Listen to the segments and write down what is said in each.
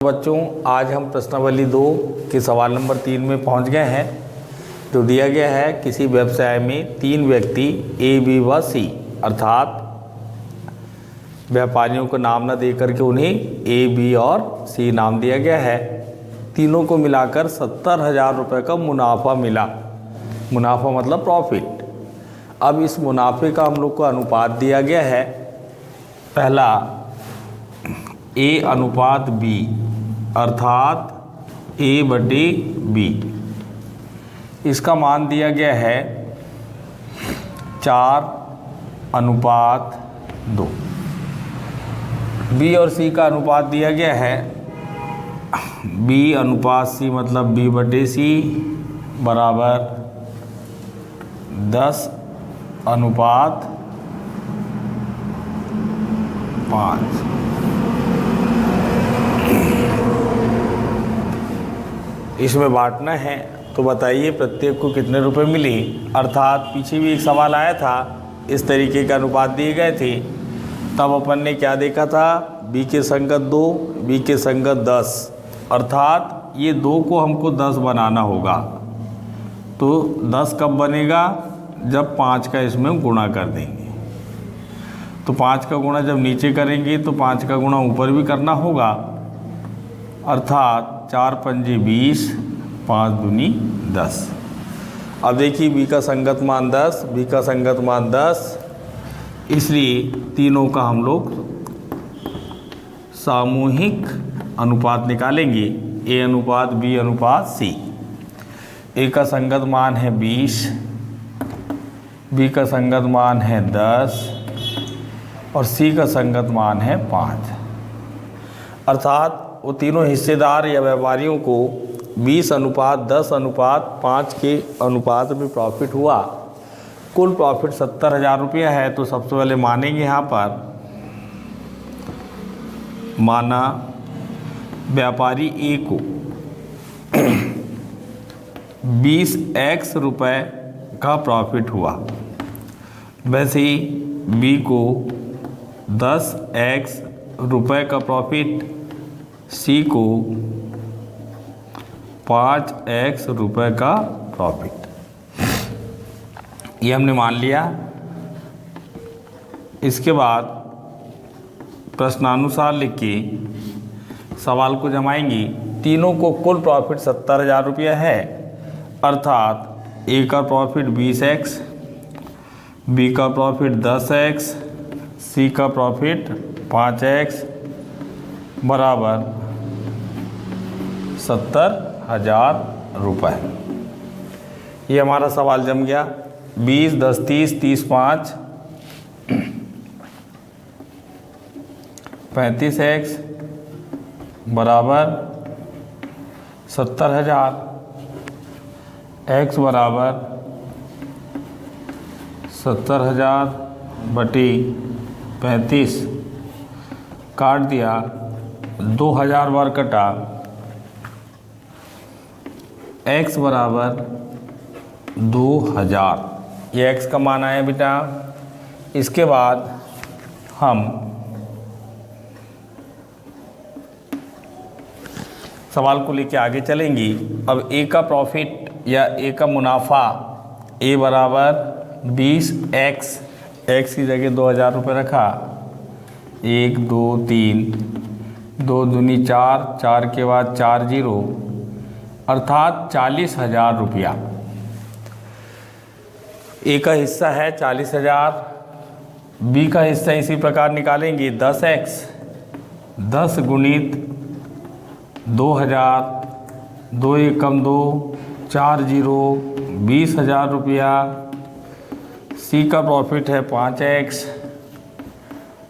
बच्चों, आज हम प्रश्नावली 2 के सवाल नंबर 3 में पहुंच गए हैं। जो दिया गया है, किसी व्यवसाय में 3 व्यक्ति ए, बी व सी अर्थात व्यापारियों को नाम न दे करके उन्हें ए, बी और सी नाम दिया गया है। तीनों को मिलाकर 70,000 रुपये का मुनाफा मिला। मुनाफा मतलब प्रॉफिट। अब इस मुनाफे का हम लोग को अनुपात दिया गया है। पहला ए अनुपात बी अर्थात ए बटे बी, इसका मान दिया गया है 4:2। बी और सी का अनुपात दिया गया है बी अनुपात सी मतलब बी बटे सी बराबर 10:5। इसमें बांटना है, तो बताइए प्रत्येक को कितने रुपए मिले। अर्थात पीछे भी एक सवाल आया था, इस तरीके का अनुपात दिए गए थे। तब अपन ने क्या देखा था, बी के संगत 2, बी के संगत 10, अर्थात ये 2 को हमको 10 बनाना होगा। तो 10 कब बनेगा, जब 5 का इसमें गुणा कर देंगे। तो 5 का गुणा जब नीचे करेंगे तो 5 का गुणा ऊपर भी करना होगा। अर्थात 4 पंजे 20, 5 दूनी 10। अब देखिए बी का संगत मान 10, बी का संगत मान 10, इसलिए तीनों का हम लोग सामूहिक अनुपात निकालेंगे। ए अनुपात बी अनुपात सी। ए का संगत मान है 20, बी का संगत मान है 10 और सी का संगत मान है 5। अर्थात वो तीनों हिस्सेदार या व्यापारियों को 20:10:5 के अनुपात में प्रॉफिट हुआ। कुल प्रॉफिट 70,000 रुपया है। तो सबसे पहले मानेंगे यहाँ पर, माना व्यापारी ए को 20x रुपये का प्रॉफिट हुआ, वैसे ही बी को 10x रुपये का प्रॉफिट, सी को 5x रुपये का प्रॉफिट। ये हमने मान लिया। इसके बाद प्रश्नानुसार लिख के सवाल को जमाएंगे। तीनों को कुल प्रॉफिट 70,000 रुपया है। अर्थात ए का प्रॉफिट 20x, बी का प्रॉफिट 10x, सी का प्रॉफिट 5x बराबर 70,000 रुपये। ये हमारा सवाल जम गया। 20, 10, 30, 30, 5, 35x बराबर 70,000, x बराबर 70,000 बटी 35, काट दिया, 2,000 बार कटा, x बराबर 2,000। ये x का मान आया बेटा। इसके बाद हम सवाल को लेके आगे चलेंगे। अब ए का प्रॉफिट या ए का मुनाफा, ए बराबर 20x, x की जगह 2,000 रुपये रखा। 1, 2, 3, 2 दूनी 4, 4 के बाद 4 जीरो, अर्थात 40,000 रुपया। ए का हिस्सा है 40,000, बी का हिस्सा इसी प्रकार निकालेंगे। 10x, 10 गुणित 2,000, 2 एकम 2, 4 जीरो, 20,000 रुपया। सी का प्रॉफिट है 5x,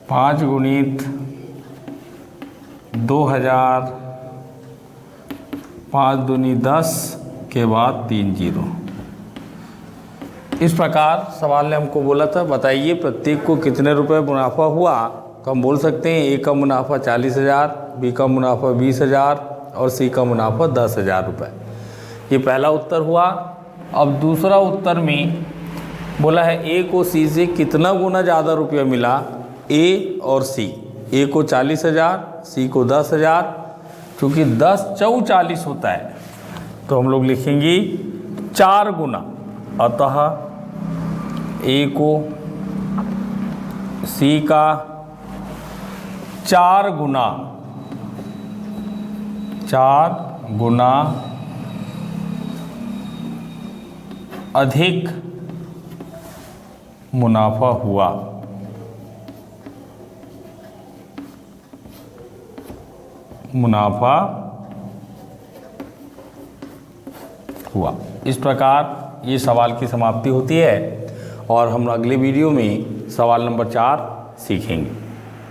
5 गुणित 2,000, 5 दूनी 10 के बाद 3 जीरो। इस प्रकार सवाल ने हमको बोला था, बताइए प्रत्येक को कितने रुपए मुनाफा हुआ। तो हम बोल सकते हैं ए का मुनाफा 40,000, बी का मुनाफा 20,000 और सी का मुनाफा 10,000 रुपये। ये पहला उत्तर हुआ। अब दूसरा उत्तर में बोला है ए को सी से कितना गुना ज़्यादा रुपया मिला, ए और सी। ए को 40,000, सी को 10,000। क्योंकि 10 चौ 40 होता है तो हम लोग लिखेंगे 4 गुना, अतः ए को सी का 4 गुना अधिक मुनाफा हुआ। इस प्रकार ये सवाल की समाप्ति होती है और हम अगले वीडियो में सवाल नंबर 4 सीखेंगे।